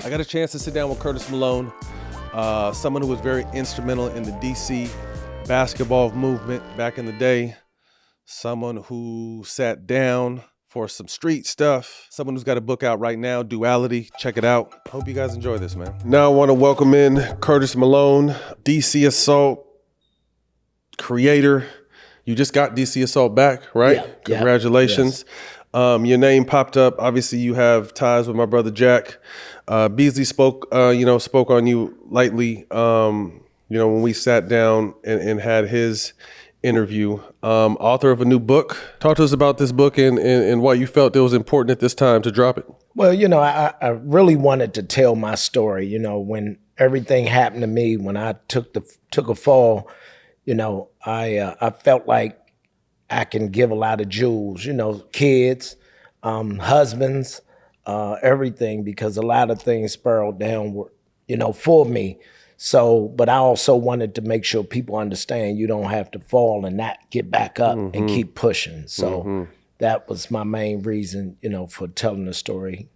I got a chance to sit down with Curtis Malone, someone who was very instrumental in the DC basketball movement back in the day, someone who sat down for some street stuff, someone who's got a book out right now, Duality. Check it out. Hope you guys enjoy this, man. Now I want to welcome in Curtis Malone, DC Assault creator. You just got DC Assault back, right? Yeah. Congratulations. Yes. Your name popped up. Obviously, you have ties with my brother Jack. Beasley spoke on you lightly, when we sat down and had his interview. Author of a new book. Talk to us about this book and why you felt it was important at this time to drop it. Well, I really wanted to tell my story. When everything happened to me, when I took a fall, I felt like I can give a lot of jewels, kids, husbands, everything, because a lot of things spiraled downward, for me. So, but I also wanted to make sure people understand you don't have to fall and not get back up and keep pushing. So that was my main reason, for telling the story,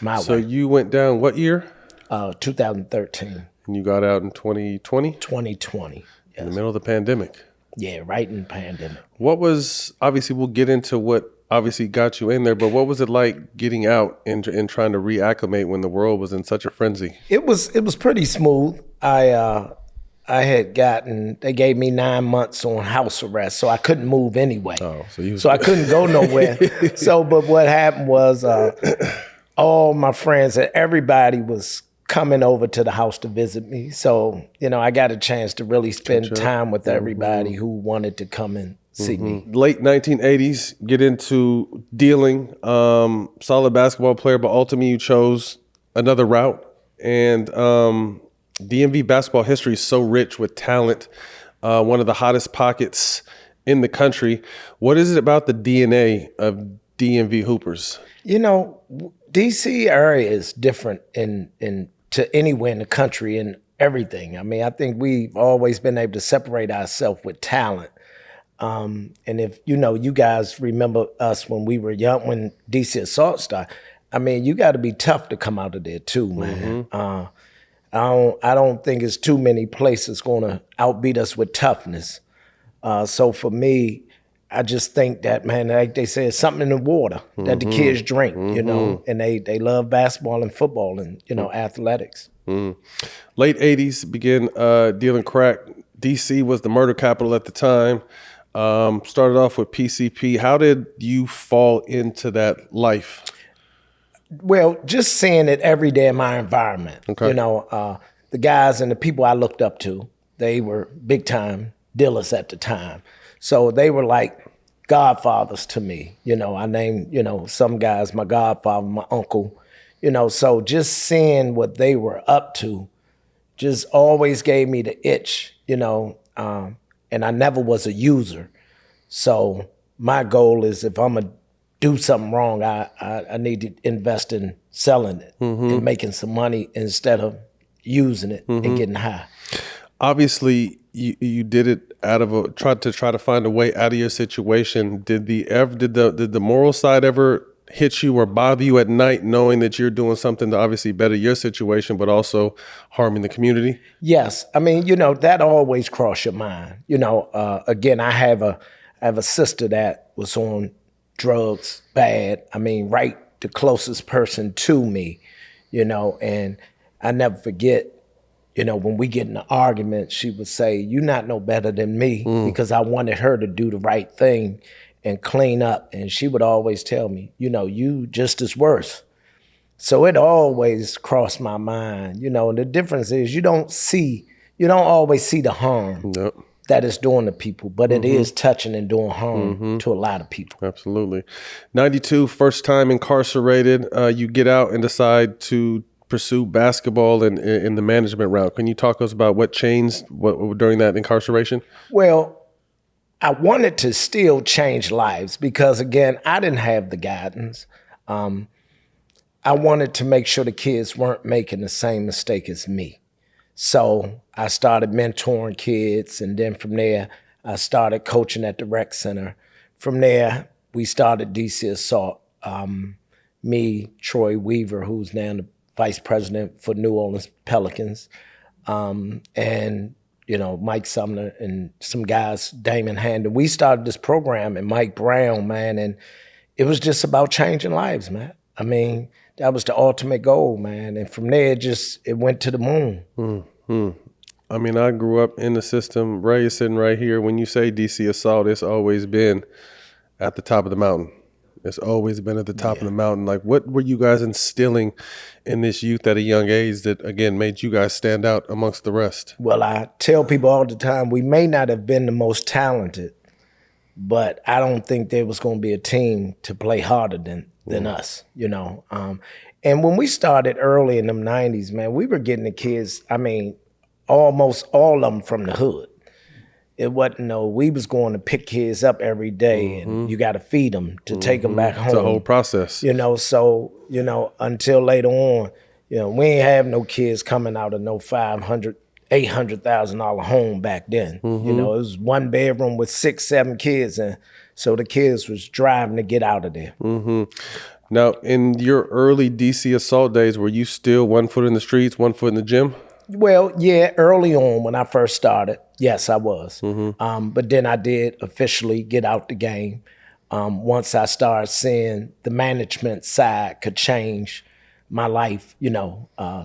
my way. So you went down what year? 2013. And you got out in 2020? 2020, yes. In the middle of the pandemic. Yeah, right in the pandemic. What was, obviously we'll get into what obviously got you in there, but what was it like getting out and trying to reacclimate when the world was in such a frenzy? It was pretty smooth. They gave me 9 months on house arrest, so I couldn't move anyway. Oh, so I couldn't go nowhere. But what happened was all my friends and everybody was coming over to the house to visit me. So, I got a chance to really spend time with everybody who wanted to come and see me. Late 1980s, get into dealing, solid basketball player, but ultimately you chose another route. And DMV basketball history is so rich with talent, one of the hottest pockets in the country. What is it about the DNA of DMV Hoopers? DC area is different to anywhere in the country and everything. I mean, I think we've always been able to separate ourselves with talent. And if, you guys remember us when we were young, when DC Assault started, I mean, you got to be tough to come out of there too, man. I don't think it's too many places going to outbeat us with toughness. So for me, I just think that, man, like they say, it's something in the water that the kids drink, and they love basketball and football and, athletics. Late 80s, began dealing crack. DC was the murder capital at the time. Started off with PCP. How did you fall into that life? Well, just seeing it every day in my environment. Okay. The guys and the people I looked up to, they were big time dealers at the time. So they were like godfathers to me. I named, some guys my godfather, my uncle, so just seeing what they were up to just always gave me the itch, and I never was a user. So my goal is if I'm going to do something wrong, I need to invest in selling it and making some money instead of using it and getting high. Obviously, you did it out of try to find a way out of your situation. Did the moral side ever hit you or bother you at night, knowing that you're doing something to obviously better your situation, but also harming the community? Yes, I mean, that always crossed your mind. Again, I have a sister that was on drugs bad. I mean, right, the closest person to me, and I never forget. When we get in an argument, she would say, "You're not no better than me," because I wanted her to do the right thing and clean up. And she would always tell me, you just as worse. So it always crossed my mind, and the difference is you don't always see the harm that it's doing to people, but it is touching and doing harm to a lot of people. Absolutely. 92, first time incarcerated. You get out and decide to pursue basketball and in the management route. Can you talk to us about what changed during that incarceration? Well, I wanted to still change lives because, again, I didn't have the guidance. I wanted to make sure the kids weren't making the same mistake as me. So I started mentoring kids, and then from there, I started coaching at the rec center. From there, we started DC Assault. Me, Troy Weaver, who's now the vice president for New Orleans Pelicans. And, Mike Sumner and some guys, Damon Handon. We started this program, and Mike Brown, man, and it was just about changing lives, man. I mean, that was the ultimate goal, man. And from there, it went to the moon. Mm-hmm. I mean, I grew up in the system. Ray is sitting right here. When you say DC Assault, it's always been at the top of the mountain. It's always been at the top of the mountain. Like, what were you guys instilling in this youth at a young age that, again, made you guys stand out amongst the rest? Well, I tell people all the time, we may not have been the most talented, but I don't think there was going to be a team to play harder than us, And when we started early in them 90s, man, we were getting the kids, I mean, almost all of them from the hood. It wasn't we was going to pick kids up every day, and you got to feed them to take them back home. It's a whole process. So, until later on, we ain't have no kids coming out of no $500,000, $800,000 home back then. It was one bedroom with 6, 7 kids, and so the kids was driving to get out of there. Now, in your early DC Assault days, were you still 1 foot in the streets, 1 foot in the gym? Well, yeah, early on when I first started, yes, I was. But then I did officially get out the game once I started seeing the management side could change my life,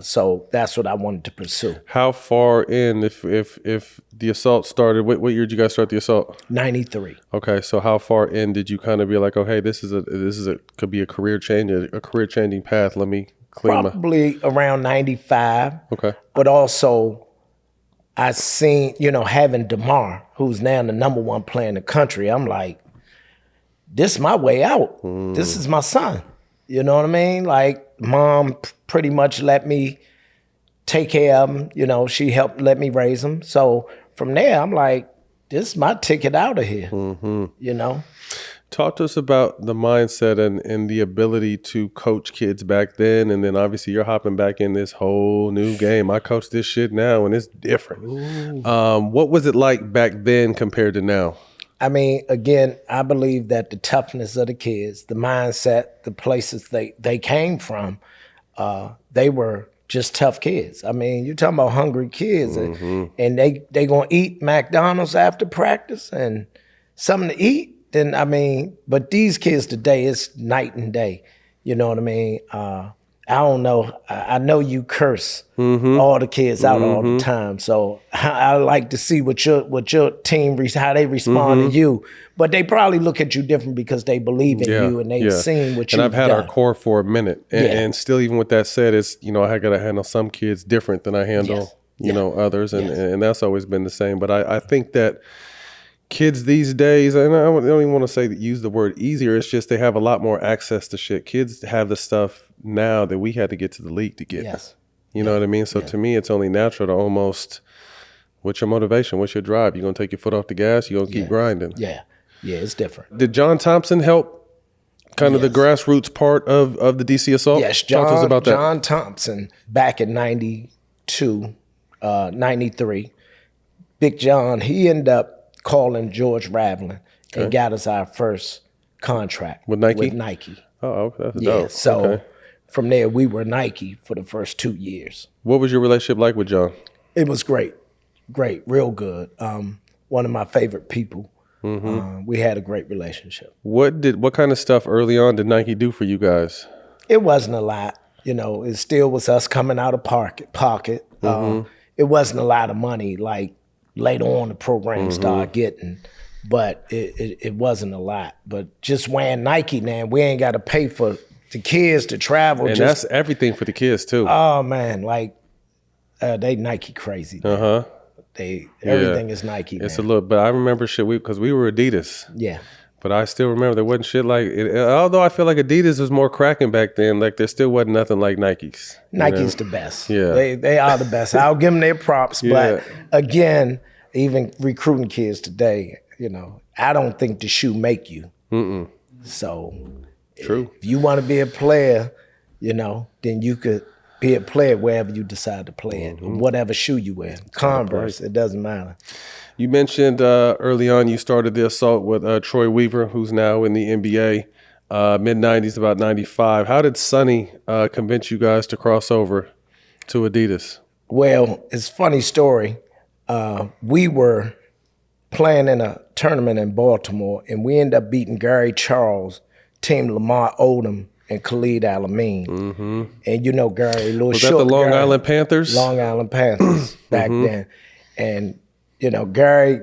so that's what I wanted to pursue. How far in, if the assault started, what year did you guys start the assault? 93. Okay, so how far in did you kind of be like, oh, hey, this could be a career changing path. Let me clean probably around 95. Okay. But also, I seen, having DeMar, who's now the #1 player in the country, I'm like, this is my way out. This is my son. You know what I mean? Like, mom pretty much let me take care of him. She helped let me raise him. So from there, I'm like, this is my ticket out of here, Talk to us about the mindset and the ability to coach kids back then. And then obviously you're hopping back in this whole new game. I coach this shit now and it's different. What was it like back then compared to now? I mean, again, I believe that the toughness of the kids, the mindset, the places they came from, they were just tough kids. I mean, you're talking about hungry kids, and they gonna eat McDonald's after practice and something to eat. Then but these kids today, it's night and day. You know what I mean? I don't know. I know you curse all the kids out all the time. So I like to see what your team, how they respond to you. But they probably look at you different because they believe in you and they've seen what you've done. And I've had our core for a minute. And still, even with that said, it's, I got to handle some kids different than I handle, others. And that's always been the same. But I think that kids these days, and I don't even want to say use the word easier, it's just they have a lot more access to shit. Kids have the stuff now that we had to get to the league to get. You know what I mean? So to me, it's only natural to almost, what's your motivation? What's your drive? You going to take your foot off the gas? You going to keep grinding? Yeah, it's different. Did John Thompson help kind of the grassroots part of the DC Assault? Yes, Talk to us about that. John Thompson, back in 92, 93, Big John, he ended up calling George Ravlin and got us our first contract with Nike. Oh, that's dope. So from there, we were Nike for the first 2 years. What was your relationship like with John? It was great, real good. One of my favorite people. We had a great relationship. What kind of stuff early on did Nike do for you guys? It wasn't a lot. It still was us coming out of pocket. It wasn't a lot of money like later on the program started getting, but it wasn't a lot. But just wearing Nike now, we ain't got to pay for the kids to travel. And that's everything for the kids too. Oh man, like they Nike crazy. Everything is Nike. It's a little, but I remember shit because we were Adidas. Yeah. But I still remember there wasn't shit like it. Although I feel like Adidas was more cracking back then, like there still wasn't nothing like Nike's. Nike's the best. Yeah. They are the best. I'll give them their props. But again, even recruiting kids today, I don't think the shoe make you. So true. If you want to be a player, then you could be a player wherever you decide to play it, whatever shoe you wear. Converse, it doesn't matter. You mentioned early on you started the assault with Troy Weaver, who's now in the NBA. mid-'90s, about 95. How did Sonny convince you guys to cross over to Adidas? Well, it's a funny story. We were playing in a tournament in Baltimore, and we ended up beating Gary Charles, Team Lamar Odom, and Khalid Alameen. Mm-hmm. And you know Gary, little was short that the Long Gary, Island Panthers? Long Island Panthers back then. And, you know, Gary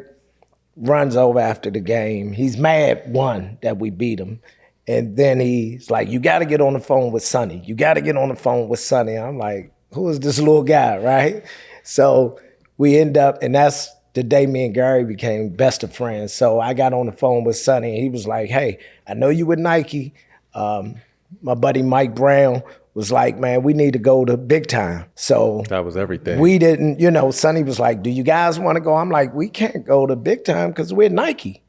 runs over after the game. He's mad, one, that we beat him. And then he's like, you got to get on the phone with Sonny. You got to get on the phone with Sonny. I'm like, who is this little guy, right? So we end up, and that's the day me and Gary became best of friends. So I got on the phone with Sonny, and he was like, hey, I know you with Nike. My buddy Mike Brown was like, man, we need to go to Big Time. So that was everything. We didn't, you know, Sonny was like, do you guys want to go? I'm like, we can't go to Big Time because we're Nike.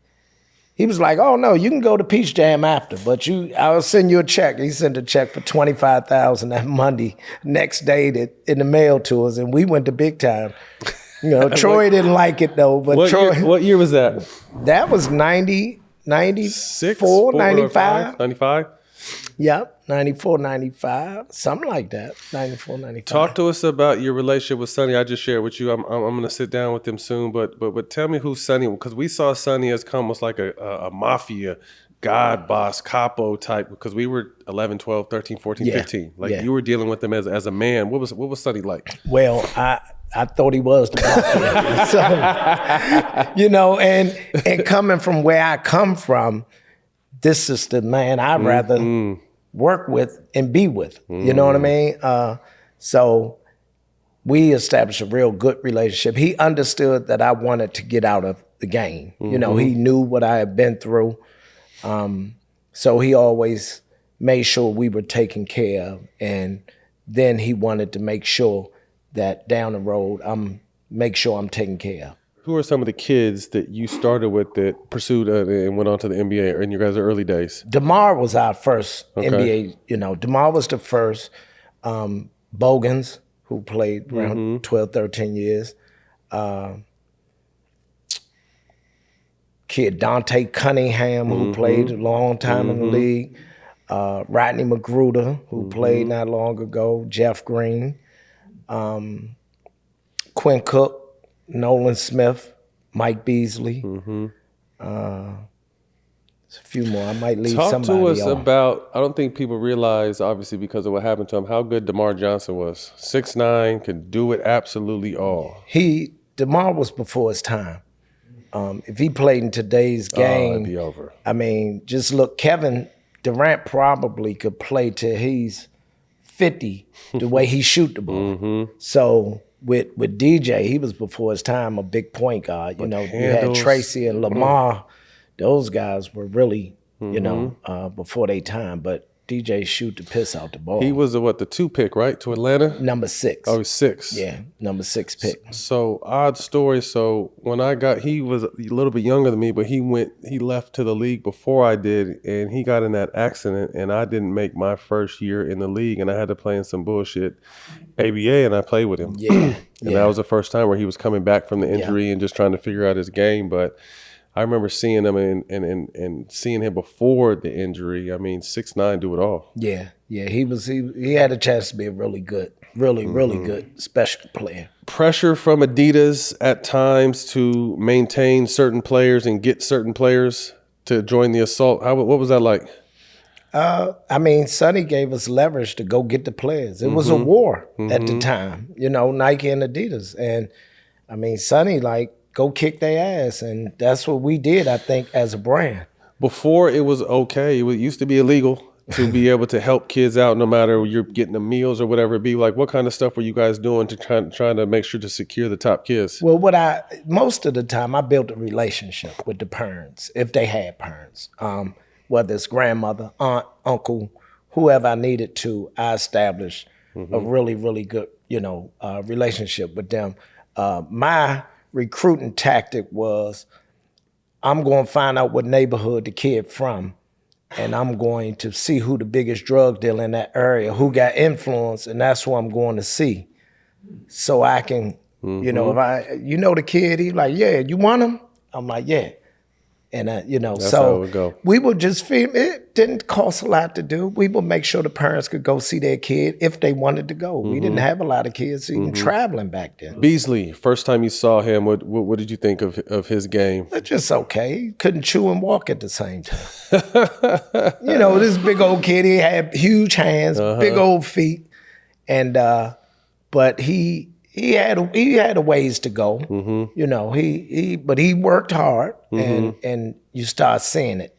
He was like, oh, no, you can go to Peach Jam after, but I'll send you a check. He sent a check for $25,000 that Monday, next day in the mail to us, and we went to Big Time. You know, Troy didn't like it, though. But what year was that? That was 94, 95. 95? Yep, 94, 95, something like that, 94, 95. Talk to us about your relationship with Sonny. I just shared with you. I'm going to sit down with him soon, but tell me who's Sonny, because we saw Sonny as almost like a mafia god boss, capo type, because we were 11, 12, 13, 14, 15. Like you were dealing with him as a man. What was Sonny like? Well, I thought he was the mafia. So, you know, and coming from where I come from, this is the man I'd rather work with and be with. You know what I mean? So we established a real good relationship. He understood that I wanted to get out of the game. You know, he knew what I had been through. So he always made sure we were taken care of. And then he wanted to make sure that down the road, make sure I'm taken care of. Who are some of the kids that you started with that pursued and went on to the NBA in your guys' early days? DeMar was our first NBA, you know. DeMar was the first. Bogans, who played around 12, 13 years. Kid Dante Cunningham, who played a long time in the league. Rodney Magruder, who played not long ago. Jeff Green. Quinn Cook. Nolan Smith, Mike Beasley. There's a few more. I might leave somebody Talk to us on. about, I don't think people realize, obviously because of what happened to him, how good DeMar Johnson was. 6'9", could do it absolutely all. DeMar was before his time. If he played in today's game, it'd be over. I mean, just look, Kevin Durant probably could play till he's 50 the way he shoot the ball. So with DJ, he was before his time a big point guard. You know, you had Tracy and Lamar. Those guys were really, you know, before their time. But DJ shoot the piss out the ball. He was the 2 pick, right, to Atlanta? Number 6. Oh, 6. Yeah, number 6 pick. So odd story. So when he was a little bit younger than me, but he left to the league before I did, and he got in that accident, and I didn't make my first year in the league, and I had to play in some bullshit ABA, and I played with him. And that was the first time where he was coming back from the injury and just trying to figure out his game. But I remember seeing him and seeing him before the injury. I mean, 6'9", do it all. Yeah. He had a chance to be a really good, really good special player. Pressure from Adidas at times to maintain certain players and get certain players to join the assault. What was that like? I mean, Sonny gave us leverage to go get the players. It was a war at the time, you know, Nike and Adidas. And I mean, Sonny, go kick their ass. And that's what we did, I think, as a brand. Before it was okay, it used to be illegal to be able to help kids out no matter you're getting the meals or whatever it be. Like, what kind of stuff were you guys doing to trying to make sure to secure the top kids? Well, most of the time, I built a relationship with the parents, if they had parents. Whether it's grandmother, aunt, uncle, whoever I needed to, I established a really, really good, relationship with them. My recruiting tactic was, I'm going to find out what neighborhood the kid from, and I'm going to see who the biggest drug dealer in that area, who got influence, and that's who I'm going to see. So I can, if the kid, he's like, yeah, you want him? I'm like, yeah. And, That's how it so would go. we would just feel it didn't cost a lot to do. We would make sure the parents could go see their kid if they wanted to go. We didn't have a lot of kids even traveling back then. Beasley, first time you saw him, what did you think of his game? It's just okay. He couldn't chew and walk at the same time. This big old kid, he had huge hands, big old feet. And, but he had a ways to go. But he worked hard, and you start seeing it.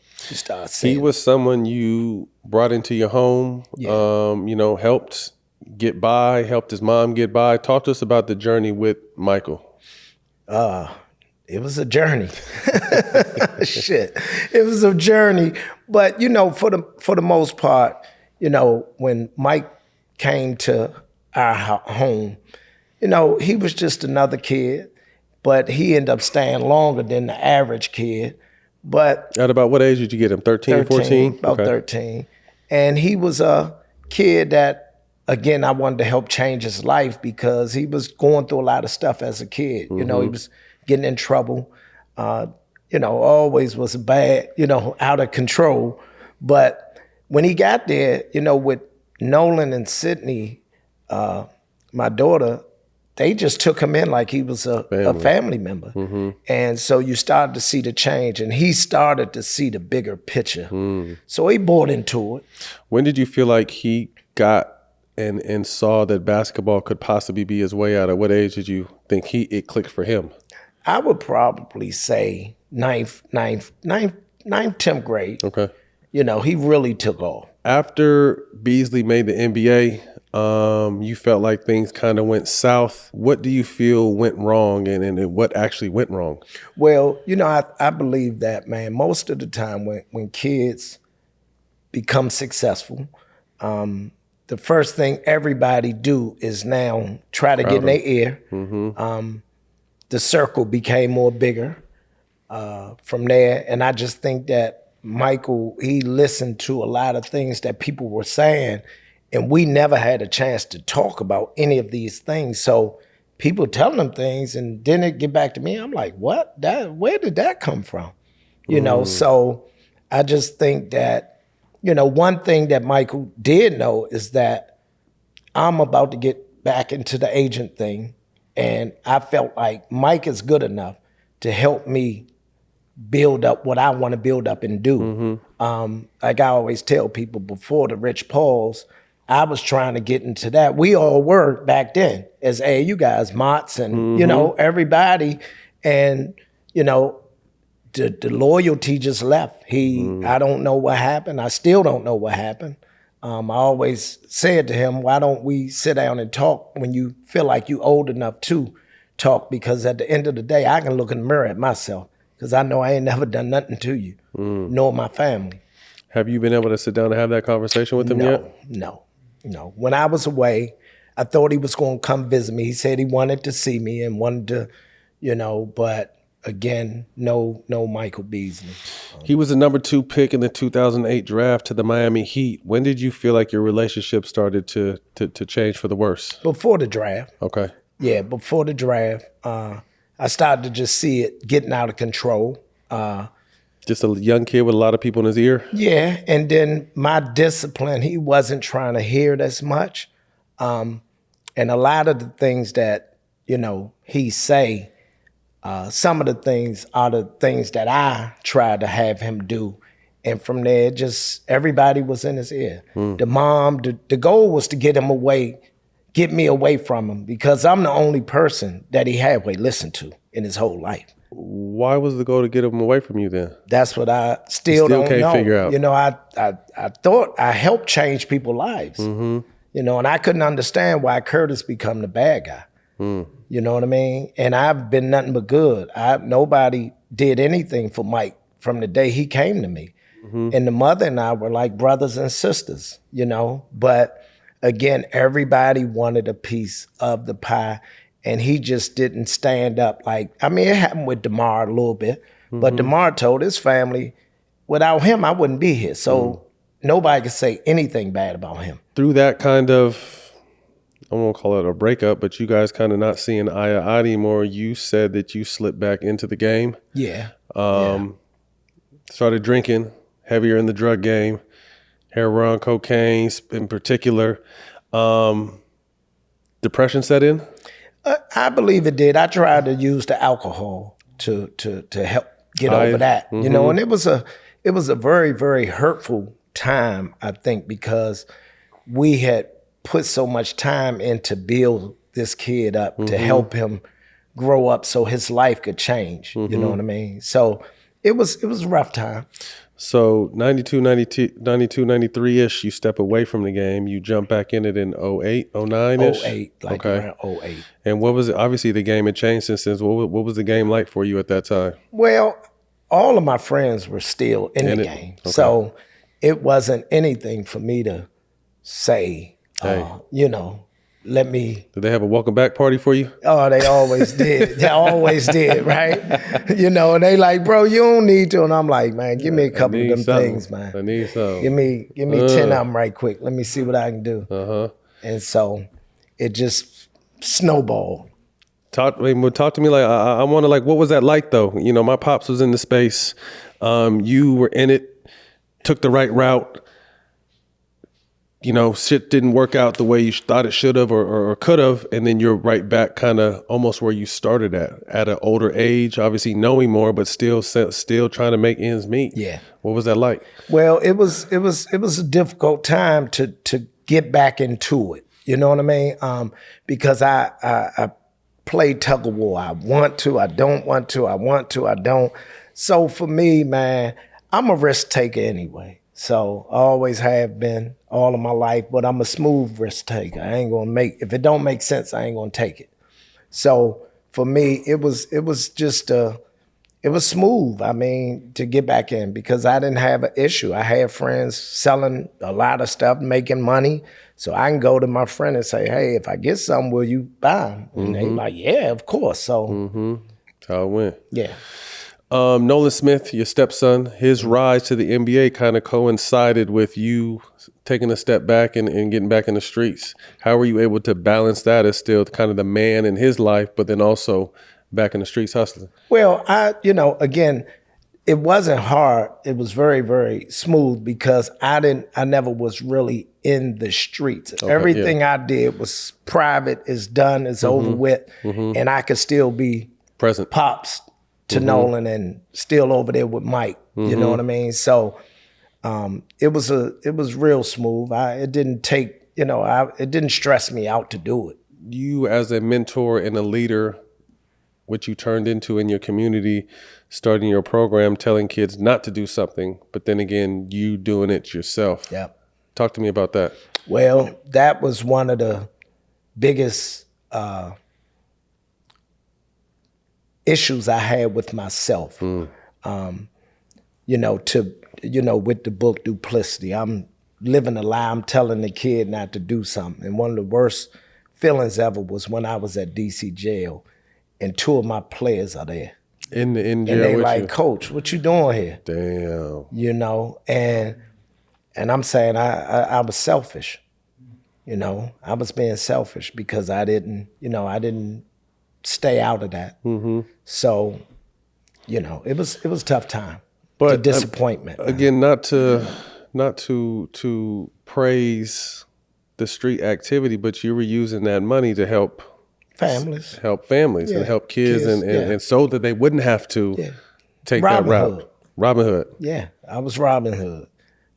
He was someone you brought into your home. Yeah. Helped get by, helped his mom get by. Talk to us about the journey with Michael. It was a journey. Shit, it was a journey. But for the most part, when Mike came to our home. He was just another kid, but he ended up staying longer than the average kid. But at about what age did you get him? 13, 14? About 13. And he was a kid that, again, I wanted to help change his life because he was going through a lot of stuff as a kid. He was getting in trouble. Always was bad, out of control. But when he got there, with Nolan and Sydney, my daughter, they just took him in like he was a family member. And so you started to see the change, and he started to see the bigger picture. So he bought into it. When did you feel like he got and saw that basketball could possibly be his way out? At what age did you think it clicked for him? I would probably say ninth, 10th grade. Okay. He really took off. After Beasley made the NBA, you felt like things kind of went south. What do you feel went wrong, and what actually went wrong? Well, I believe that, man, most of the time when kids become successful, the first thing everybody do is now try to get in their ear. The circle became more bigger from there. And I just think that Michael, he listened to a lot of things that people were saying, and we never had a chance to talk about any of these things. So people telling him things, and then it get back to me. I'm like, what? Where did that come from? So I just think that, one thing that Michael did know is that I'm about to get back into the agent thing. And I felt like Mike is good enough to help me build up what I want to build up and do. Like I always tell people, before the Rich Pauls, I was trying to get into that. We all were back then as AAU guys, Mott's and, everybody. And, the loyalty just left. I don't know what happened. I still don't know what happened. I always said to him, why don't we sit down and talk when you feel like you old enough to talk? Because at the end of the day, I can look in the mirror at myself because I know I ain't never done nothing to you, nor my family. Have you been able to sit down and have that conversation with him yet? No. When I was away, I thought he was going to come visit me. He said he wanted to see me and wanted to, but again, no Michael Beasley. He was the number 2 pick in the 2008 draft to the Miami Heat. When did you feel like your relationship started to change for the worse? Before the draft. Okay. Yeah, before the draft. I started to just see it getting out of control. Just a young kid with a lot of people in his ear? Yeah, and then my discipline, he wasn't trying to hear it as much. And a lot of the things that, he say, some of the things are the things that I tried to have him do. And from there, just everybody was in his ear. The mom, the goal was to get me away from him, because I'm the only person that he had listened to in his whole life. Why was the goal to get him away from you then? That's what I still don't can't know. Figure out. I thought I helped change people's lives. And I couldn't understand why Curtis become the bad guy. You know what I mean? And I've been nothing but good. Nobody did anything for Mike from the day he came to me. And the mother and I were like brothers and sisters, But again, everybody wanted a piece of the pie, and he just didn't stand up. It happened with DeMar a little bit, but DeMar told his family, without him, I wouldn't be here. So nobody could say anything bad about him. Through that kind of, I won't call it a breakup, but you guys kind of not seeing eye to eye anymore, you said that you slipped back into the game. Yeah. started drinking, heavier in the drug game, heroin, cocaine in particular. Depression set in? I believe it did. I tried to use the alcohol to help get over that, you know, and it was a very, very hurtful time, I think, because we had put so much time into build this kid up to help him grow up so his life could change. You know what I mean? So it was a rough time. So 92, 93-ish, you step away from the game. You jump back in it in 08, 09-ish? 08, like around 08. And what was it? Obviously, the game had changed since then. What was the game like for you at that time? Well, all of my friends were still in the game. Okay. So it wasn't anything for me to say, you know, let me. Did they have a welcome back party for you? Oh, they always did. They always did, right? You know, and they like, bro, you don't need to. And I'm like, man, give me a couple of them things, man. I need some. Give me 10 of them right quick. Let me see what I can do. And so it just snowballed. Talk to me like, I want to, like, what was that like though? You know, my pops was in the space. You were in it, took the right route. You know, shit didn't work out the way you thought it should have or could have, and then you're right back kind of almost where you started at an older age, obviously knowing more, but still trying to make ends meet. Yeah. What was that like? Well, it was a difficult time to get back into it. You know what I mean? Because I played tug of war. I want to, I don't want to, I want to, I don't. So for me, man, I'm a risk taker anyway. So I always have been all of my life, but I'm a smooth risk taker. I ain't gonna if it don't make sense, I ain't gonna take it. So for me, it was just it was smooth. I mean, to get back in because I didn't have an issue. I had friends selling a lot of stuff, making money. So I can go to my friend and say, hey, if I get something, will you buy them? And they like, yeah, of course. So that's how it went. Yeah. Nolan Smith, your stepson, his rise to the NBA kind of coincided with you taking a step back and getting back in the streets. How were you able to balance that as still kind of the man in his life, but then also back in the streets hustling? Well, again, it wasn't hard. It was very, very smooth because I never was really in the streets. Okay, everything I did was private, is done, is over with, and I could still be present. Pops to Nolan and still over there with Mike. You know what I mean? So it was real smooth. It didn't take, it didn't stress me out to do it. You as a mentor and a leader, what you turned into in your community, starting your program, telling kids not to do something, but then again, you doing it yourself. Yeah. Talk to me about that. Well, that was one of the biggest issues I had with myself. With the book Duplicity, I'm living a lie. I'm telling the kid not to do something. And one of the worst feelings ever was when I was at DC jail and two of my players are there. In jail and they with like, you? Coach, what you doing here? Damn. And I'm saying I was selfish. I was being selfish because I didn't stay out of that. So, it was a tough time. But the disappointment. Again, not to praise the street activity, but you were using that money to help families and help kids. And so that they wouldn't have to take that route. Robin Hood. Yeah, I was Robin Hood.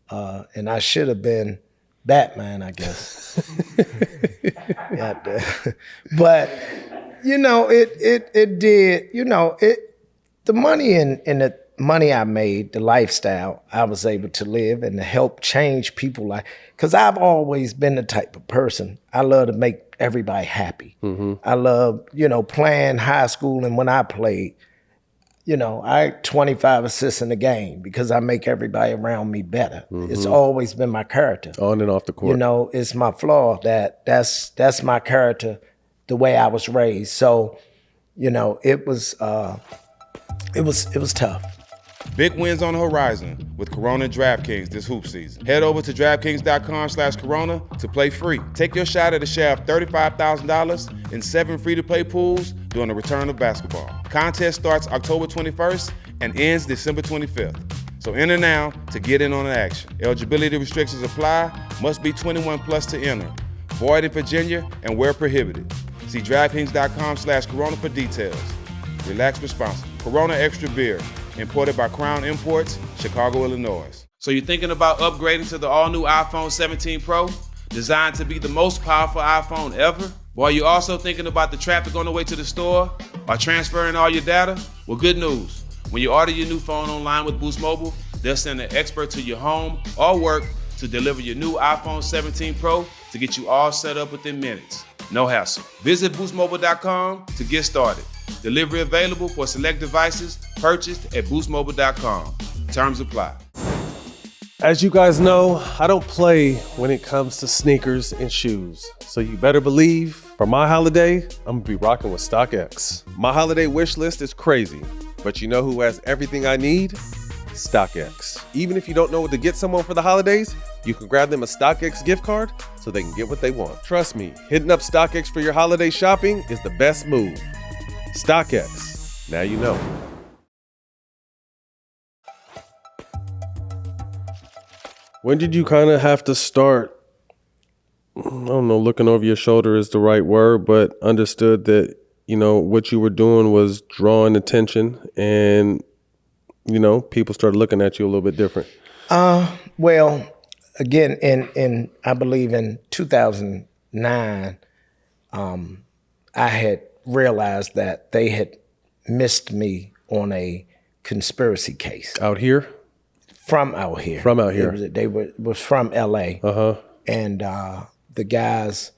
And I should have been Batman, I guess. But it did, the money and the money I made, the lifestyle I was able to live and to help change people because I've always been the type of person, I love to make everybody happy. I love, playing high school, and when I played, I had 25 assists in the game because I make everybody around me better. It's always been my character. On and off the court. It's my flaw that's my character, the way I was raised. So, it was tough. Big wins on the horizon with Corona and DraftKings this hoop season. Head over to DraftKings.com/Corona to play free. Take your shot at a share of $35,000 in 7 free-to-play pools during the return of basketball. Contest starts October 21st and ends December 25th. So enter now to get in on the action. Eligibility restrictions apply. Must be 21 plus to enter. Void in Virginia and where prohibited. See DraftKings.com/Corona for details. Relax responsibly. Corona Extra Beer, imported by Crown Imports, Chicago, Illinois. So you're thinking about upgrading to the all-new iPhone 17 Pro? Designed to be the most powerful iPhone ever? While you're also thinking about the traffic on the way to the store or transferring all your data? Well, good news. When you order your new phone online with Boost Mobile, they'll send an expert to your home or work to deliver your new iPhone 17 Pro to get you all set up within minutes. No hassle. Visit boostmobile.com to get started. Delivery available for select devices purchased at boostmobile.com. Terms apply. As you guys know, I don't play when it comes to sneakers and shoes. So you better believe for my holiday, I'm gonna be rocking with StockX. My holiday wish list is crazy, but you know who has everything I need? StockX. Even if you don't know what to get someone for the holidays, you can grab them a StockX gift card so they can get what they want. Trust me, hitting up StockX for your holiday shopping is the best move. StockX, now you know. When did you kind of have to start, I don't know, looking over your shoulder is the right word, but understood that, you know, what you were doing was drawing attention and, you know, people started looking at you a little bit different? Well, again, in I believe in 2009, I had realized that they had missed me on a conspiracy case. Out here? From out here. From out here. They was from LA. Uh-huh. And the guys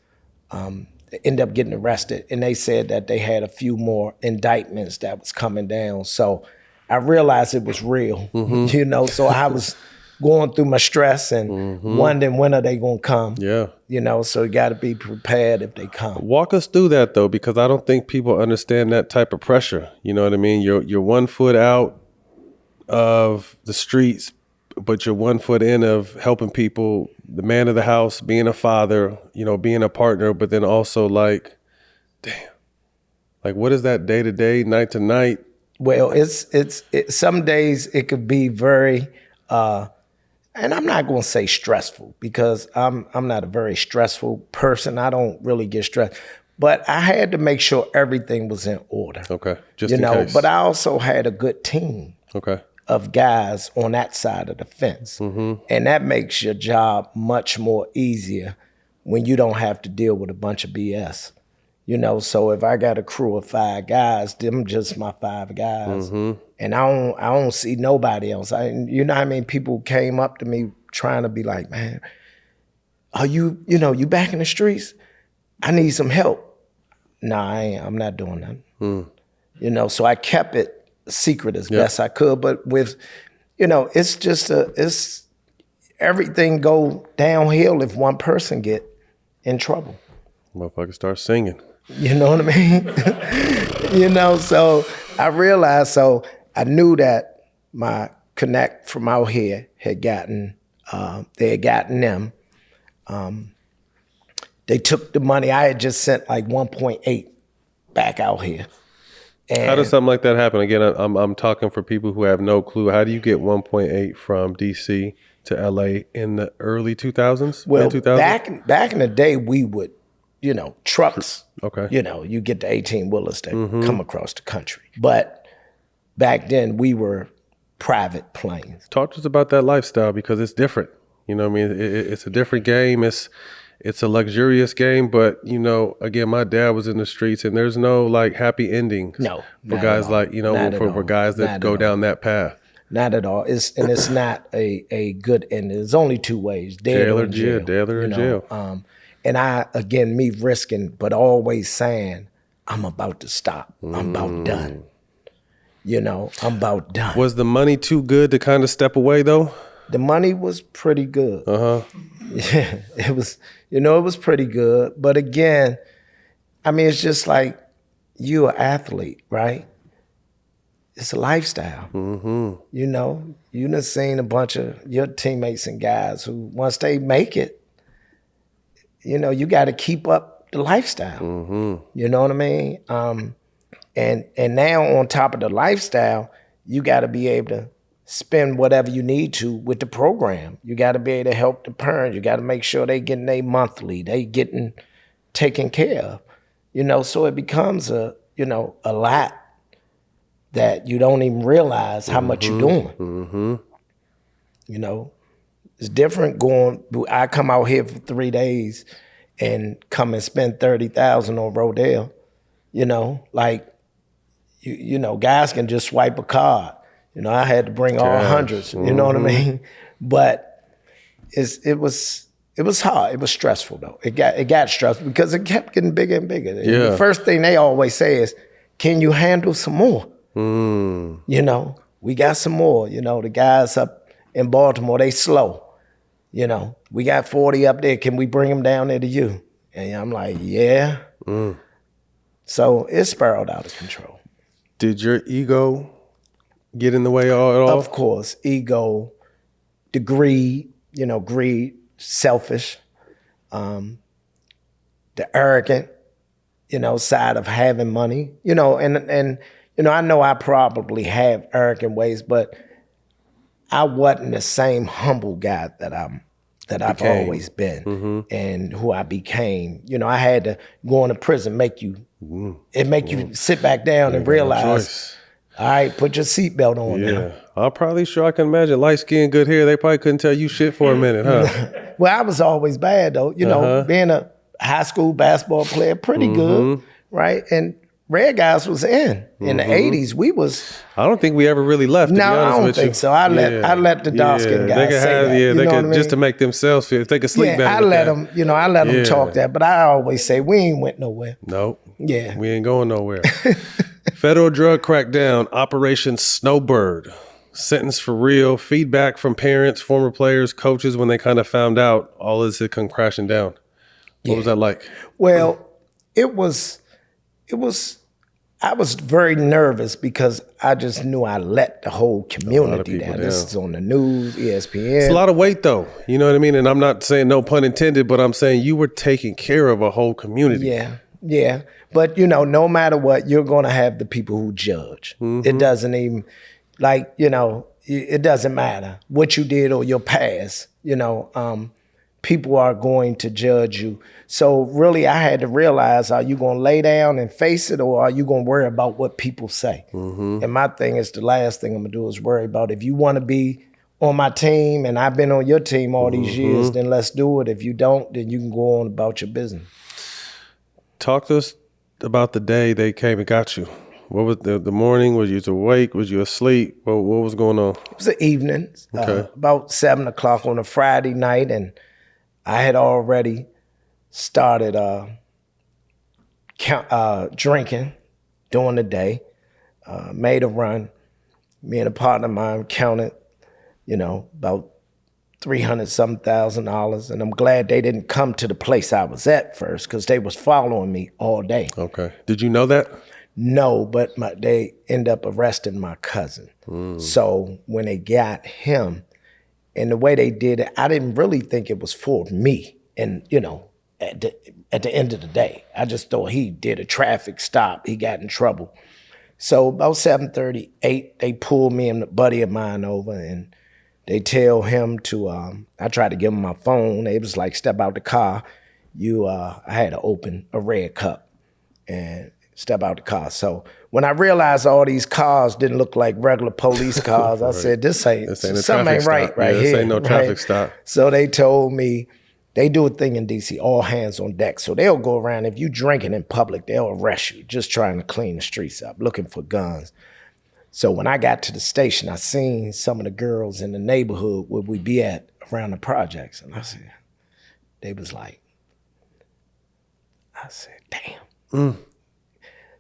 ended up getting arrested, and they said that they had a few more indictments that was coming down. So I realized it was real, you know, so I was going through my stress and wondering when are they going to come? Yeah. You know, so you got to be prepared if they come. Walk us through that, though, because I don't think people understand that type of pressure. You know what I mean? You're 1 foot out of the streets, but you're 1 foot in of helping people, the man of the house, being a father, you know, being a partner, but then also like, damn, like what is that day to day, night to night? Well, it's some days it could be very, and I'm not going to say stressful because I'm not a very stressful person. I don't really get stressed, but I had to make sure everything was in order. Okay, just you in know. case. But I also had a good team. Okay. Of guys on that side of the fence. And that makes your job much more easier when you don't have to deal with a bunch of BS. You know, so if I got a crew of 5 guys, them just my 5 guys. And I don't see nobody else. You know how many people came up to me trying to be like, man, are you back in the streets? I need some help. Nah, I'm not doing that. You know, so I kept it secret as best I could, but with, you know, it's just it's everything go downhill if one person get in trouble. Motherfucker start singing. You know what I mean? You know, so I realized, so I knew that my connect from out here had gotten, they had gotten them. They took the money. I had just sent like 1.8 back out here. And how does something like that happen? Again, I'm talking for people who have no clue. How do you get 1.8 from DC to LA in the early 2000s? Well, mid-2000s? back in the day, we would, you know, trucks. Okay. You know, you get the 18-wheelers that come across the country. But back then, we were private planes. Talk to us about that lifestyle because it's different. You know what I mean? It's a different game. It's a luxurious game, but you know, again, my dad was in the streets, and there's no like happy endings. No, for guys like for guys that go down that path. Not at all. It's not a good ending. There's only 2 ways: jail or jail. Jail. And I, again, me risking, but always saying, I'm about to stop. I'm about done. You know, I'm about done. Was the money too good to kind of step away though? The money was pretty good. Yeah, it was, it was pretty good. But again, I mean, it's just like you an athlete, right? It's a lifestyle. You know, you done seen a bunch of your teammates and guys who, once they make it, you know, you got to keep up the lifestyle. You know what I mean? And now on top of the lifestyle, you got to be able to spend whatever you need to with the program. You got to be able to help the parents. You got to make sure they getting their monthly, they getting taken care of. You know, so it becomes a lot that you don't even realize how much you're doing. You know, it's different going. I come out here for 3 days and come and spend $30,000 on Rodale. You know, like you know, guys can just swipe a card. You know, I had to bring all hundreds. You know what I mean? But it was hard. It was stressful though. It got stressful because it kept getting bigger and bigger. Yeah. The first thing they always say is, "Can you handle some more?" You know, we got some more. You know, the guys up in Baltimore, they slow. You know, we got 40 up there. Can we bring them down there to you? And I'm like, yeah. So it spiraled out of control. Did your ego get in the way at all? Of course, ego, the greed, you know, selfish, the arrogant, you know, side of having money, you know, and you know, I know I probably have arrogant ways, but I wasn't the same humble guy that I've always been and who I became. You know, I had to go into prison, make you sit back down and realize, all right, put your seatbelt on now. I'm probably sure I can imagine light skin, good hair. They probably couldn't tell you shit for a minute, huh? Well, I was always bad though. You know, being a high school basketball player, pretty good, right? And Red Guys was in the 80s. We was. I don't think we ever really left. No, I don't think so. I let the dark skin guys say that. Yeah, they could just to make themselves feel. If they could sleep better. I let them. You know, I let them talk that. But I always say we ain't went nowhere. Nope. Yeah, we ain't going nowhere. Federal drug crackdown, Operation Snowbird. Sentence for real. Feedback from parents, former players, coaches when they kind of found out all this had come crashing down. What was that like? Well, it was. I was very nervous because I just knew I let the whole community down. This is on the news, ESPN. It's a lot of weight though. You know what I mean? And I'm not saying no pun intended, but I'm saying you were taking care of a whole community. Yeah. But you know, no matter what, you're going to have the people who judge. It doesn't even, like, you know, it doesn't matter what you did or your past. You know, people are going to judge you. So really, I had to realize, are you going to lay down and face it, or are you going to worry about what people say? And my thing is, the last thing I'm going to do is worry about. If you want to be on my team and I've been on your team all these years, then let's do it. If you don't, then you can go on about your business. Talk to us about the day they came and got you. What was the morning? Was you awake? Was you asleep? What was going on? It was the evening, about 7 o'clock on a Friday night, and I had already started drinking during the day, made a run. Me and a partner of mine counted, you know, about $300,000, and I'm glad they didn't come to the place I was at first because they was following me all day. Okay. Did you know that? No, but they end up arresting my cousin. So when they got him, and the way they did it, I didn't really think it was for me. And, you know, at the end of the day, I just thought he did a traffic stop. He got in trouble. So about 7:38, they pulled me and a buddy of mine over, and they tell him to, I tried to give him my phone. They was like, step out the car. I had to open a red cup and step out the car. So when I realized all these cars didn't look like regular police cars, I said, something ain't right here. This ain't no traffic stop. So they told me, they do a thing in DC, all hands on deck. So they'll go around, if you drinking in public, they'll arrest you, just trying to clean the streets up, looking for guns. So when I got to the station, I seen some of the girls in the neighborhood where we be at around the projects. And I said, damn.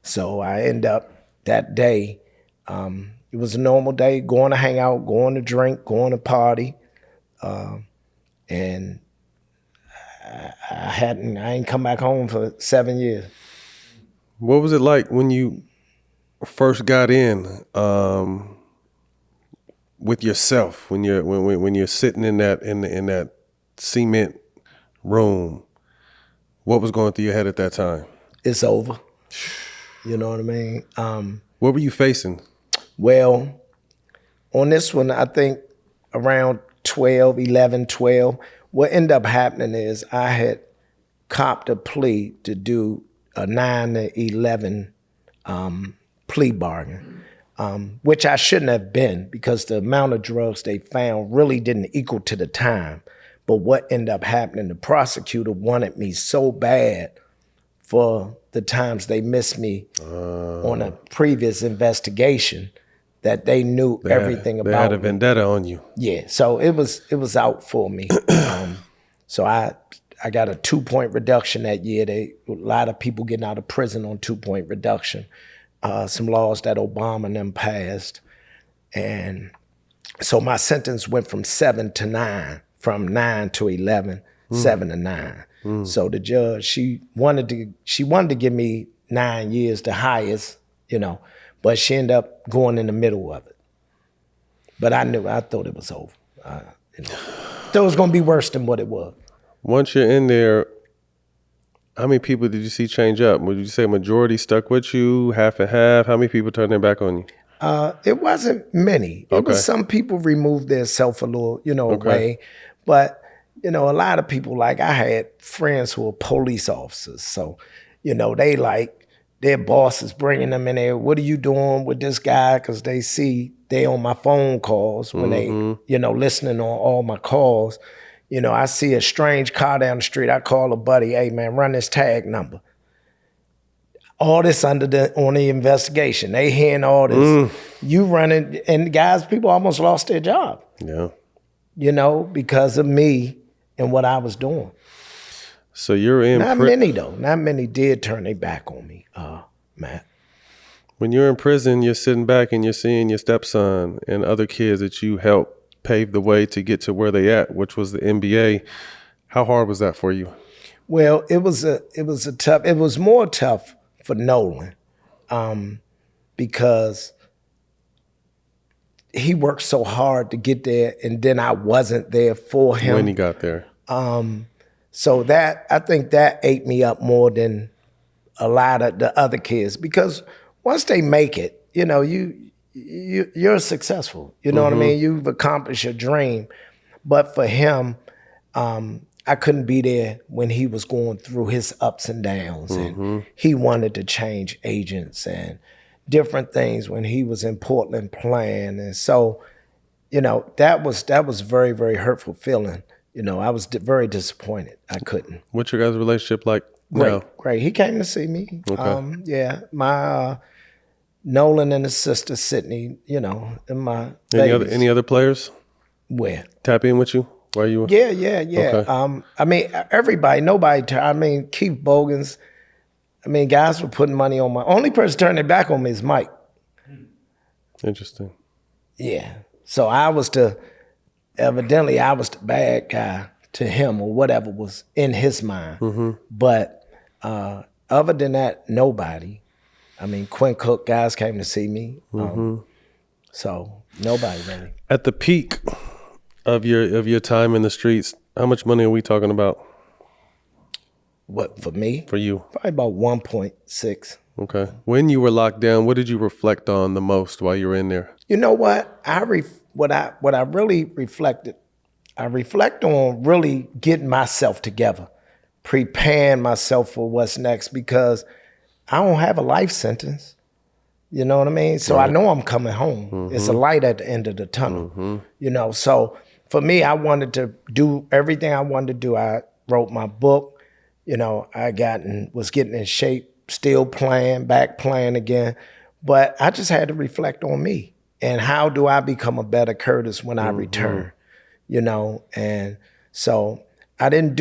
So I end up that day, it was a normal day, going to hang out, going to drink, going to party. And I ain't come back home for 7 years. What was it like when you first got in with yourself, when you're sitting in that cement room? What was going through your head at that time? It's over. You know what I mean? What were you facing? Well, on this one, I think around 11, 12, what ended up happening is I had copped a plea to do a 9 to 11 plea bargain, which I shouldn't have been because the amount of drugs they found really didn't equal to the time. But what ended up happening, the prosecutor wanted me so bad for the times they missed me on a previous investigation that they knew everything about me. They had a vendetta on you. Yeah, so it was out for me. So I got a 2-point reduction that year. A lot of people getting out of prison on 2-point reduction. Some laws that Obama and them passed. And so my sentence went from 7 to 9, from 9 to 11, 7 to 9. So the judge, she wanted to give me 9 years, the highest, but she ended up going in the middle of it. But I thought it was over. Thought it was going to be worse than what it was. Once you're in there, how many people did you see change up? Would you say majority stuck with you, half and half? How many people turned their back on you? It wasn't many. It was some people removed their self a little, away. But, a lot of people, like I had friends who were police officers. So, they like their bosses bringing them in there. What are you doing with this guy? Because they see they on my phone calls when they, listening on all my calls. I see a strange car down the street. I call a buddy, hey man, run this tag number. All this on the investigation. They hearing all this. You running, and guys, people almost lost their job. Yeah. Because of me and what I was doing. So you're in Not many though. Not many did turn their back on me, Matt. When you're in prison, you're sitting back and you're seeing your stepson and other kids that you helped pave the way to get to where they at, which was the NBA. How hard was that for you? Well, it was more tough for Nolan, because he worked so hard to get there, and then I wasn't there for him when he got there. So I think that ate me up more than a lot of the other kids, because once they make it, you're successful. You know what I mean? You've accomplished your dream. But for him, I couldn't be there when he was going through his ups and downs, and he wanted to change agents and different things when he was in Portland playing. And so, that was very, very hurtful feeling. I was very disappointed. I couldn't. What's your guys' relationship like now? Great. He came to see me. Okay. My Nolan and his sister Sydney, and my babies. Any other players? Where? Tap in with you? Where you? Yeah. Okay. Everybody, Keith Bogans. Guys were putting money on my. Only person turning their back on me is Mike. Interesting. Yeah. So I was the bad guy to him, or whatever was in his mind. But other than that, nobody. Quinn Cook, guys came to see me. So nobody really. At the peak of your time in the streets, how much money are we talking about? What, for me? For you? Probably about 1.6. Okay. When you were locked down, what did you reflect on the most while you were in there? You know what? What I really reflected, I reflect on really getting myself together, preparing myself for what's next, because I don't have a life sentence. You know what I mean? So right. I know I'm coming home. It's a light at the end of the tunnel. So for me, I wanted to do everything I wanted to do. I wrote my book. I was getting in shape, still back playing again. But I just had to reflect on me. And how do I become a better Curtis when I return? And so I did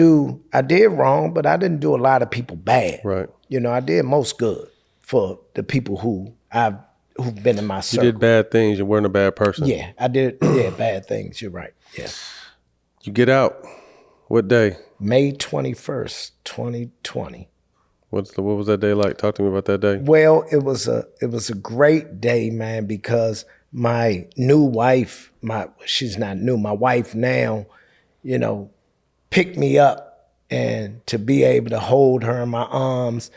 wrong, but I didn't do a lot of people bad. Right. I did most good for the people who've been in my circle. You did bad things. You weren't a bad person. Yeah, I did. Yeah, bad things. You're right. Yeah. You get out. What day? May 21st, 2020. What was that day like? Talk to me about that day. Well, it was a great day, man, because my new wife, she's not new, my wife now, picked me up, and to be able to hold her in my arms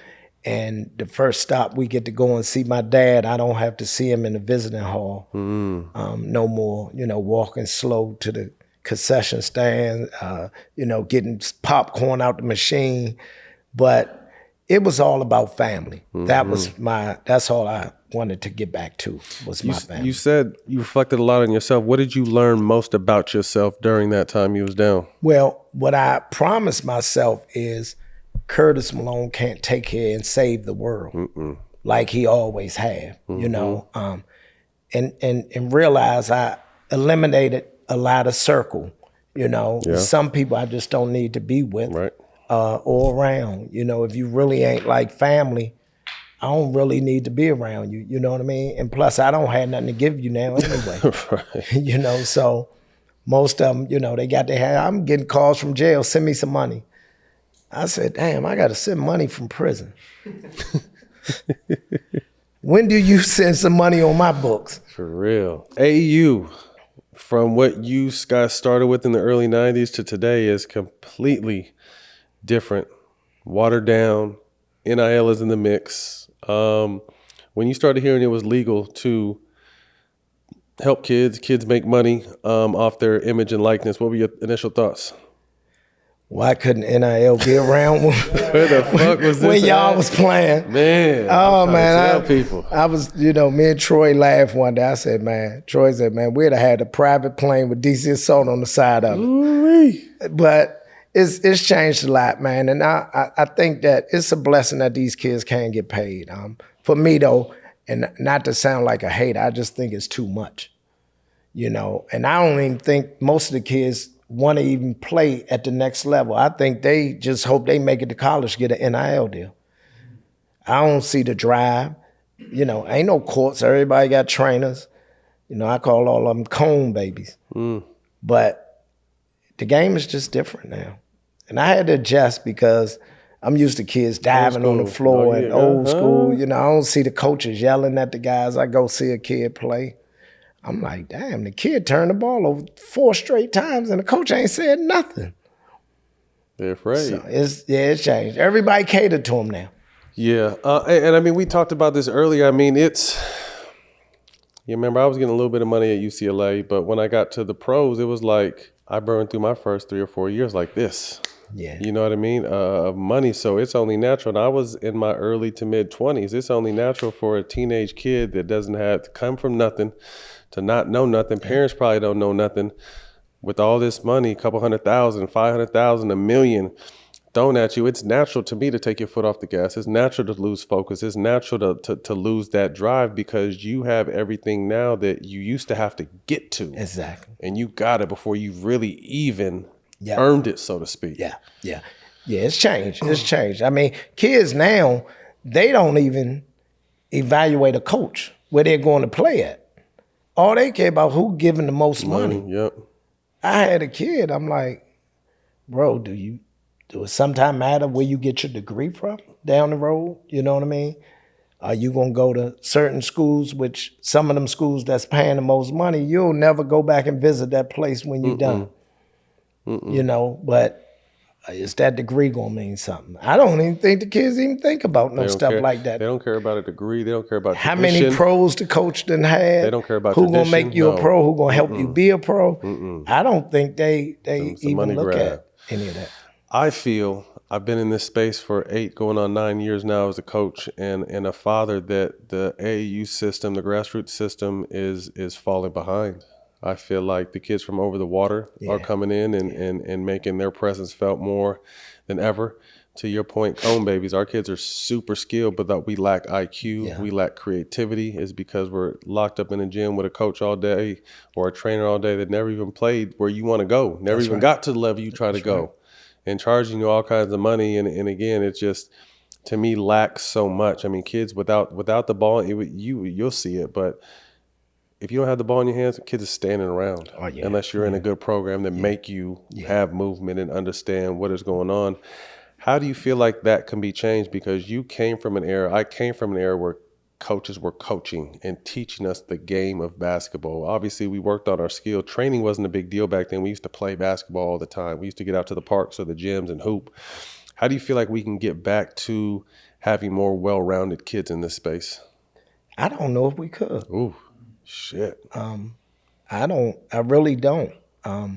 And the first stop we get to go and see my dad, I don't have to see him in the visiting hall no more, walking slow to the concession stand, getting popcorn out the machine. But it was all about family. That's all I wanted to get back to, was my family. You said you reflected a lot on yourself. What did you learn most about yourself during that time you was down? Well, what I promised myself is Curtis Malone can't take care and save the world like he always have, and realize I eliminated a lot of circle, Some people I just don't need to be with or around. If you really ain't like family, I don't really need to be around you, you know what I mean? And plus, I don't have nothing to give you now anyway, so most of them, they got their hand. I'm getting calls from jail, send me some money. I said, damn, I got to send money from prison. When do you send some money on my books? For real. AAU, from what you guys started with in the early 90s to today, is completely different. Watered down. NIL is in the mix. When you started hearing it was legal to help kids make money off their image and likeness, what were your initial thoughts? Why couldn't NIL be around Where the fuck was this when y'all was playing? Man, oh man, people. I was, me and Troy laughed one day. I said, Troy said, we'd have had a private plane with DC Assault on the side of it. Ooh-wee. But it's changed a lot, man. And I think that it's a blessing that these kids can get paid. For me though, and not to sound like a hater, I just think it's too much, And I don't even think most of the kids want to even play at the next level. I think they just hope they make it to college, get an NIL deal. I don't see the drive. Ain't no courts. Everybody got trainers. I call all of them cone babies. But the game is just different now. And I had to adjust because I'm used to kids diving on the floor and old school. I don't see the coaches yelling at the guys. I go see a kid play. I'm like, damn, the kid turned the ball over 4 straight times and the coach ain't said nothing. They're afraid. So it's changed. Everybody catered to him now. Yeah. And I mean, we talked about this earlier. I mean, you remember I was getting a little bit of money at UCLA, but when I got to the pros, it was like I burned through my first 3 or 4 years like this. Yeah. You know what I mean? Of money. So it's only natural. And I was in my early to mid 20s. It's only natural for a teenage kid that doesn't have to come from nothing to not know nothing. Parents probably don't know nothing. With all this money, a couple 100,000, 500,000, $1 million thrown at you, it's natural to me to take your foot off the gas. It's natural to lose focus. It's natural to lose that drive because you have everything now that you used to have to get to. Exactly. And you got it before you really even earned it, so to speak. Yeah, it's changed. It's changed. I mean, kids now, they don't even evaluate a coach where they're going to play at. All they care about who giving the most money. Yep. I had a kid, I'm like, bro, do it sometime matter where you get your degree from down the road? You know what I mean? Are you going to go to certain schools, which some of them schools that's paying the most money, you'll never go back and visit that place when you're done. But is that degree going to mean something? I don't even think the kids even think about no stuff like that. They don't care about a degree. They don't care about how tradition. many pros the coach done had. They don't care about who going to tradition. make you a pro, who going to help you be a pro. I don't think they even look at any of that. I feel I've been in this space for 8 going on 9 years now as a coach and a father that the AAU system, the grassroots system is falling behind. I feel like the kids from over the water are coming in and making their presence felt more than ever. To your point, cone babies, our kids are super skilled, but that we lack IQ, we lack creativity is because we're locked up in a gym with a coach all day or a trainer all day that never even played where you want to go, never even got to the level you try to go, and charging you all kinds of money. And again, it's just, to me, lacks so much. I mean, kids without the ball, you'll see it, but if you don't have the ball in your hands, kids are standing around unless you're in a good program that make you have movement and understand what is going on. How do you feel like that can be changed? Because I came from an era where coaches were coaching and teaching us the game of basketball. Obviously, we worked on our skill. Training wasn't a big deal back then. We used to play basketball all the time. We used to get out to the parks or the gyms and hoop. How do you feel like we can get back to having more well-rounded kids in this space? I don't know if we could. Ooh, shit. I really don't. I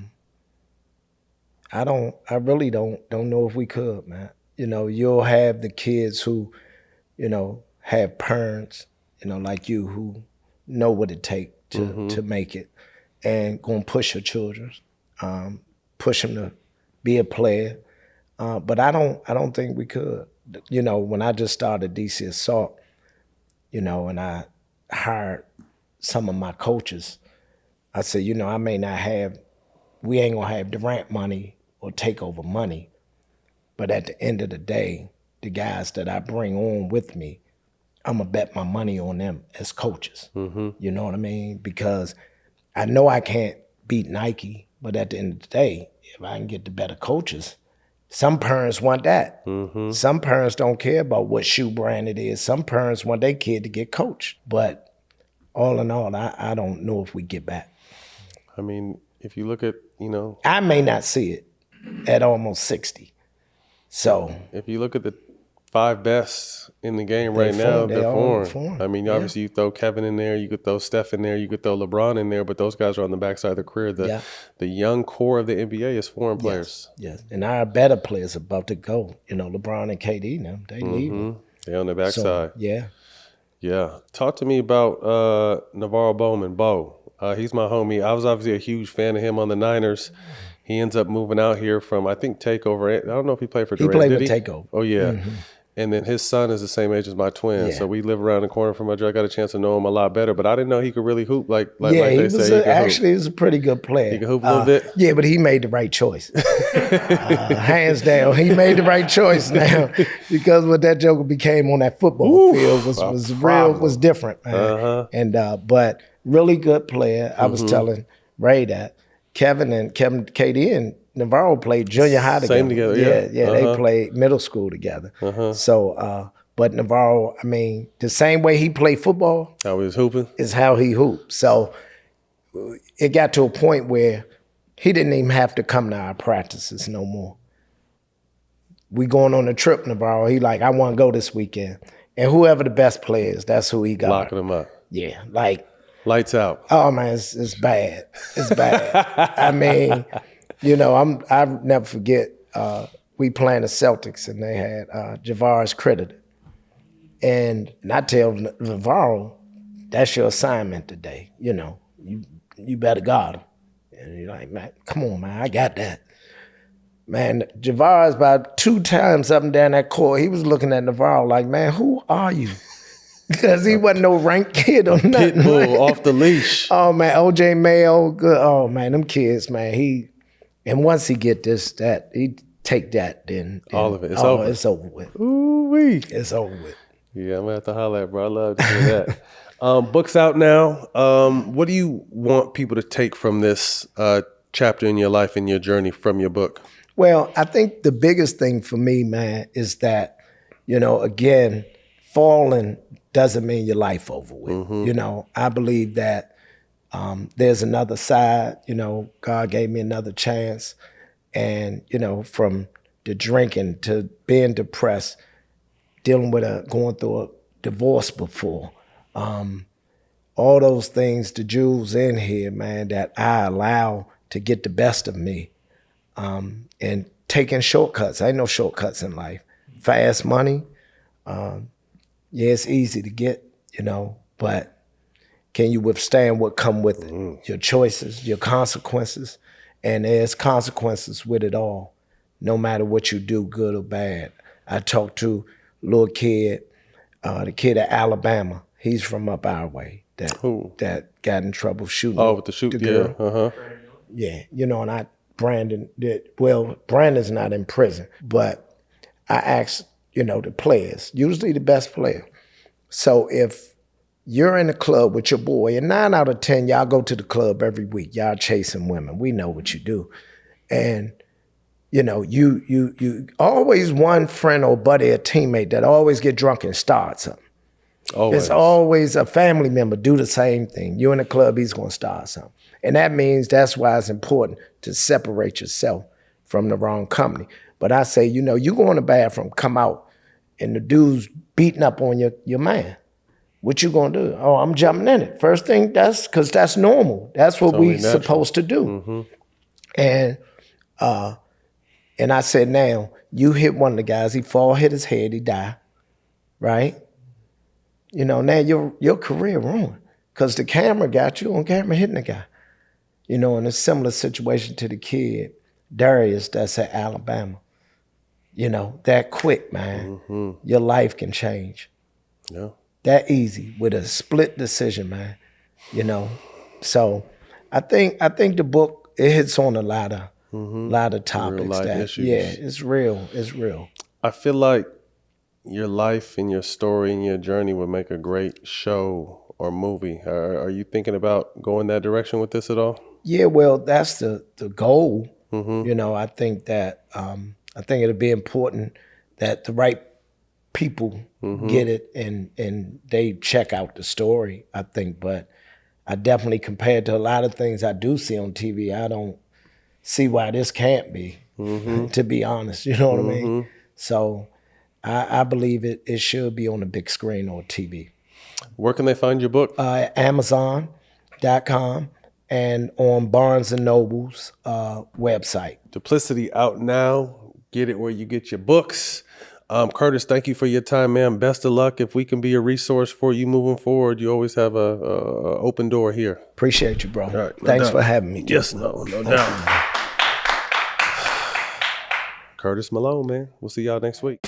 really don't know if we could, man. You know, you'll have the kids who, you know, have parents, you know, like you, who know what it takes to make it, and gonna push your children, push them to be a player. But I don't think we could. You know, when I just started DC Assault, you know, and I hired some of my coaches, I said, you know, we ain't gonna have Durant money or takeover money, but at the end of the day, the guys that I bring on with me, I'm gonna bet my money on them as coaches. You know what I mean? Because I know I can't beat Nike, but at the end of the day, if I can get the better coaches, some parents want that. Some parents don't care about what shoe brand it is. Some parents want their kid to get coached. But all in all, I don't know if we get back. I mean, if you look at, you know, I may not see it at almost 60. So if you look at the 5 best in the game right now, they're foreign. I mean, obviously you throw Kevin in there, you could throw Steph in there, you could throw LeBron in there, but those guys are on the backside of their career. The young core of the NBA is foreign players. Yes, and our better players about to go. You know, LeBron and KD now, they leaving. They're on the backside. So, yeah. Talk to me about NaVorro Bowman, Bo. He's my homie. I was obviously a huge fan of him on the Niners. He ends up moving out here from, I think, Takeover. I don't know if he played for Durant. He played with Takeover. Oh, yeah. And then his son is the same age as my twin. So we live around the corner from each other. I got a chance to know him a lot better, but I didn't know he could really hoop like they say. He was a pretty good player. He could hoop a little bit? Yeah, but he made the right choice. Hands down, he made the right choice now, because what that joker became on that football field was different, man. And but really good player. I was telling Ray that Kevin, KD, and NaVorro played junior high together. Same together, They played middle school together. So, but NaVorro, I mean, the same way he played football, how he was hooping, is how he hooped. So it got to a point where he didn't even have to come to our practices no more. We going on a trip, NaVorro. He like, I want to go this weekend. And whoever the best player is, that's who he got. Locking them up. Yeah, like. Lights out. Oh, man, it's bad. It's bad. I mean, you know, I'll never forget, we playing the Celtics, and they had Javaris credited. And I tell NaVorro, that's your assignment today. You know, you better guard him. And you're like, man, come on, man, I got that. Man, Javaris about 2 times up and down that court, he was looking at NaVorro like, man, who are you? Because he wasn't no ranked kid or nothing. Pitbull off the leash. Oh, man, OJ Mayo, good. Oh, man, them kids, man, and once he get that, he take that, then all of it. It's over. It's over with. Ooh-wee. It's over with. Yeah, I'm going to have to holler at, bro. I love to hear that. Book's out now. What do you want people to take from this chapter in your life and your journey from your book? Well, I think the biggest thing for me, man, is that, you know, again, falling doesn't mean your life over with. You know, I believe that there's another side. You know, God gave me another chance. And, you know, from the drinking to being depressed, dealing with going through a divorce before, all those things, the jewels in here, man, that I allow to get the best of me, and taking shortcuts. Ain't no shortcuts in life. Fast money, yeah, it's easy to get, you know, but can you withstand what come with it? Your choices, your consequences, and there's consequences with it all, no matter what you do, good or bad. I talked to a little kid, the kid at Alabama. He's from up our way that got in trouble shooting. Oh, with the girl. Yeah, you know, and Brandon's not in prison, but I asked, you know, the players, usually the best player. So if you're in a club with your boy, and 9 out of 10, y'all go to the club every week, y'all chasing women. We know what you do. And, you know, you always one friend or buddy, a teammate that always get drunk and start something. Always. It's always a family member do the same thing. You in the club, he's going to start something. And that means that's why it's important to separate yourself from the wrong company. But I say, you know, you go in the bathroom, come out, and the dude's beating up on your man. What you gonna do? Oh, I'm jumping in it. First thing, because that's normal. That's what we supposed to do. And I said, now, you hit one of the guys, he fall, hit his head, he die, right? You know, now your career ruined because the camera got you on camera hitting the guy. You know, in a similar situation to the kid, Darius, that's at Alabama. You know, that quick, man, your life can change. Yeah. That easy with a split decision, man. You know, so I think the book, it hits on a lot of topics. Real life issues. Yeah, it's real. It's real. I feel like your life and your story and your journey would make a great show or movie. Are you thinking about going that direction with this at all? Yeah, well, that's the goal. You know, I think that I think it'll be important that the right people get it and they check out the story, I think. But I definitely, compared to a lot of things I do see on TV, I don't see why this can't be, to be honest. You know what I mean? So I believe it should be on the big screen or TV. Where can they find your book? Amazon.com and on Barnes & Noble's website. Duplicity out now. Get it where you get your books. Curtis, thank you for your time, man. Best of luck. If we can be a resource for you moving forward, you always have a open door here. Appreciate you, bro. Right, Thanks for having me. Yes, no doubt. Curtis Malone, man. We'll see y'all next week.